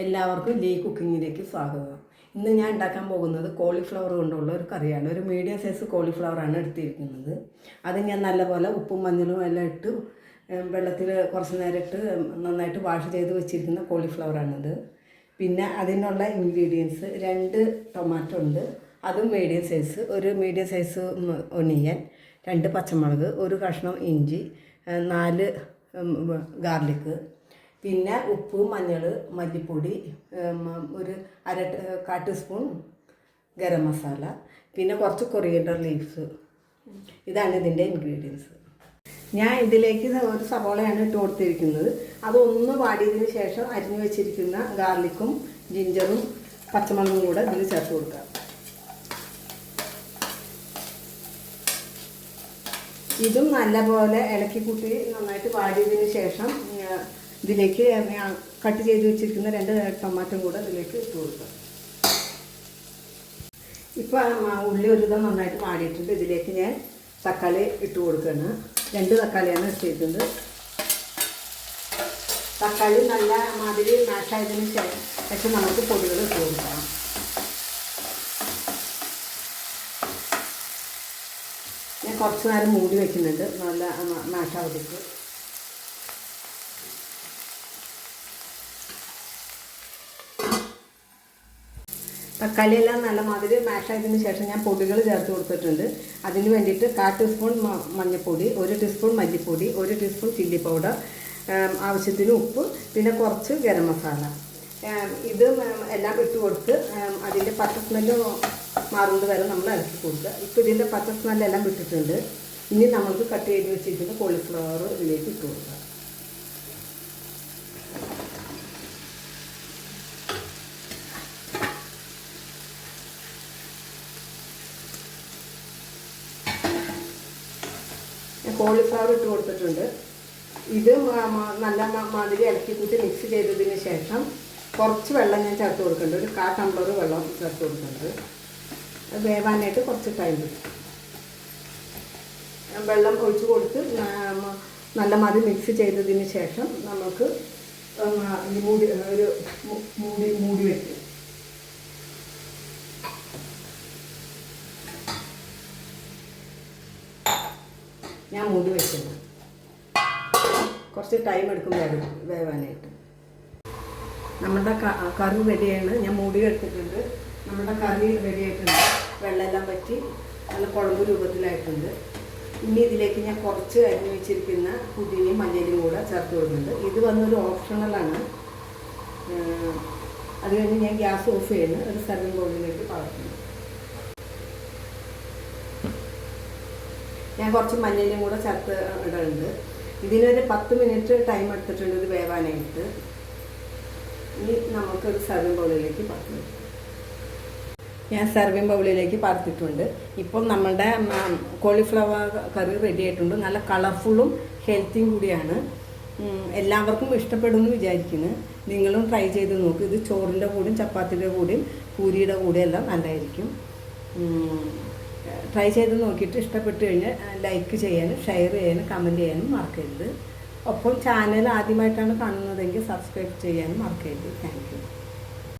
എല്ലാവർക്കും ലീ കുക്കിങ്ങിലേക്ക് സ്വാഗതം. ഇന്ന് ഞാൻ ഉണ്ടാക്കാൻ പോകുന്നത് കോളിഫ്ലവർ കൊണ്ടുള്ള ഒരു കറിയാണ്. ഒരു മീഡിയം സൈസ് കോളിഫ്ലവറാണ് എടുത്തിരിക്കുന്നത്. അത് ഞാൻ നല്ലപോലെ ഉപ്പും മഞ്ഞളും എല്ലാം ഇട്ട് വെള്ളത്തിൽ കുറച്ച് നേരം ഇട്ട് നന്നായിട്ട് വാഷ് ചെയ്ത് വെച്ചിരിക്കുന്ന കോളിഫ്ലവറാണിത്. പിന്നെ അതിനുള്ള ഇൻഗ്രീഡിയൻസ് 2 ടൊമാറ്റോ ഉണ്ട്, അതും മീഡിയം സൈസ്. ഒരു മീഡിയം സൈസ് ഒനിയൻ, 2 പച്ചമുളക്, ഒരു കഷ്ണം ഇഞ്ചി, 4 ഗാർലിക്ക്, പിന്നെ ഉപ്പ്, മഞ്ഞൾ, മല്ലിപ്പൊടി, ഒരു 1/4 ടീസ്പൂൺ ഗരം മസാല, പിന്നെ കുറച്ച് കൊറിയൻഡർ ലീവ്സ്. ഇതാണ് ഇതിൻ്റെ ഇൻഗ്രീഡിയൻസ്. ഞാൻ ഇതിലേക്ക് ഒരു സവോളയാണ് ഇട്ട് കൊടുത്തിരിക്കുന്നത്. അതൊന്ന് വാടിയതിന് ശേഷം അരിഞ്ഞു വെച്ചിരിക്കുന്ന ഗാർലിക്കും ജിഞ്ചറും പച്ചമുളകും കൂടെ ഇതിൽ ചേർത്ത് കൊടുക്കുക. ഇതും നല്ലപോലെ ഇളക്കി കൂട്ടി നന്നായിട്ട് വാടിയതിന് ശേഷം ഇതിലേക്ക് കട്ട് ചെയ്ത് വെച്ചിരിക്കുന്ന 2 ടൊമാറ്റോ കൂടെ ഇതിലേക്ക് ഇട്ട് കൊടുക്കുക. ഇപ്പോൾ ഉള്ളി ഒരുവിധം നന്നായിട്ട് വാടിയിട്ടുണ്ട്. ഇതിലേക്ക് ഞാൻ തക്കാളി ഇട്ട് കൊടുക്കുകയാണ്. 2 തക്കാളിയാണ് ഇട്ടിട്ടുണ്ട്. തക്കാളി നല്ല മാതിരി മാഷായതിന് ശേഷം നമുക്ക് പൊടികൾ ഇട്ട് കൊടുക്കാം. ഞാൻ കുറച്ച് നേരം മൂടി വയ്ക്കുന്നുണ്ട് നല്ല മാഷാവതിക്ക്. തക്കാളിയെല്ലാം നല്ല മാതിരി മാഷായതിന് ശേഷം ഞാൻ പൊടികൾ ചേർത്ത് കൊടുത്തിട്ടുണ്ട്. അതിന് വേണ്ടിയിട്ട് 1/4 ടീസ്പൂൺ മഞ്ഞൾപ്പൊടി, 1 ടീസ്പൂൺ മല്ലിപ്പൊടി, 1 ടീസ്പൂൺ ചില്ലി പൗഡർ, ആവശ്യത്തിന് ഉപ്പ്, പിന്നെ കുറച്ച് ഗരം മസാല. ഇത് എല്ലാം ഇട്ട് കൊടുത്ത് അതിൻ്റെ പച്ച സ്മെല്ല് മാറുന്നത് വരെ നമ്മൾ ഇളക്കി കൊടുക്കുക. ഇപ്പോൾ ഇതിൻ്റെ പച്ച സ്മെല്ലെല്ലാം വിട്ടിട്ടുണ്ട്. ഇനി നമുക്ക് കട്ട് ചെയ്ത് വെച്ചിരിക്കുന്ന കോളിഫ്ലവർ ഇതിലേക്ക് ഇട്ട് കൊടുക്കുക. കോളിഫ്ലവർ ഇട്ട് കൊടുത്തിട്ടുണ്ട്. ഇത് നല്ല മാതിരി ഇളക്കി കൂട്ടി മിക്സ് ചെയ്തതിന് ശേഷം കുറച്ച് വെള്ളം ഞാൻ ചേർത്ത് കൊടുക്കുന്നുണ്ട്. ഒരു 1/4 ടംബ്ലർ വെള്ളം ചേർത്ത് കൊടുക്കുന്നുണ്ട്. വേവാനായിട്ട് കുറച്ച് ടൈം എടുക്കും. വെള്ളം ഒഴിച്ച് കൊടുത്ത് നല്ല മാതിരി മിക്സ് ചെയ്തതിന് ശേഷം നമുക്ക് മൂടി വയ്ക്കും. ഞാൻ മൂടി വെക്കുന്നു. കുറച്ച് ടൈം എടുക്കും വേവാനായിട്ട്. നമ്മുടെ കറി റെഡിയാണ്. ഞാൻ മൂടി എടുത്തിട്ടുണ്ട്. നമ്മുടെ കറി റെഡി ആയിട്ടുണ്ട്. വെള്ളമെല്ലാം പറ്റി നല്ല കുഴമ്പ് രൂപത്തിലായിട്ടുണ്ട്. ഇനി ഇതിലേക്ക് ഞാൻ കുറച്ച് അരിഞ്ഞ് വെച്ചിരിക്കുന്ന പുതിനയും മഞ്ഞളും കൂടെ ചേർത്ത് കൊടുക്കുന്നുണ്ട്. ഇത് വന്നൊരു ഓപ്ഷണലാണ്. അത് കഴിഞ്ഞ് ഞാൻ ഗ്യാസ് ഓഫ് ചെയ്യുന്നു. ഒരു സർവിംഗ് ബൗളിലേക്ക് പകർത്തുന്നു. ഞാൻ കുറച്ച് മഞ്ഞളും കൂടെ ചേർത്ത് ഇടുന്നുണ്ട്. ഇതിനൊരു 10 മിനിറ്റ് ടൈം എടുത്തിട്ടുണ്ട് ഇത് വേവാനായിട്ട്. ഇനി നമുക്കൊരു സർവിംഗ് ബൗളിലേക്ക് പകർത്തും. ഞാൻ സർവിംഗ് ബൗളിലേക്ക് പകർത്തിയിട്ടുണ്ട്. ഇപ്പം നമ്മളുടെ കോളിഫ്ലവർ കറി റെഡി ആയിട്ടുണ്ട്. നല്ല കളർഫുള്ളും ഹെൽത്തിയും കൂടിയാണ്. എല്ലാവർക്കും ഇഷ്ടപ്പെടുമെന്ന് വിചാരിക്കുന്നു. നിങ്ങളും ട്രൈ ചെയ്ത് നോക്ക്. ഇത് ചോറിൻ്റെ കൂടെയും ചപ്പാത്തിയുടെ കൂടെയും പൂരിയുടെ കൂടെയും എല്ലാം നല്ലതായിരിക്കും. ട്രൈ ചെയ്ത് നോക്കിയിട്ട് ഇഷ്ടപ്പെട്ട് കഴിഞ്ഞാൽ ലൈക്ക് ചെയ്യാനും ഷെയർ ചെയ്യാനും കമൻറ്റ് ചെയ്യാനും മറക്കരുത്. ഒപ്പം ചാനൽ ആദ്യമായിട്ടാണ് കാണുന്നതെങ്കിൽ സബ്സ്ക്രൈബ് ചെയ്യാനും മറക്കരുത്. Thank you.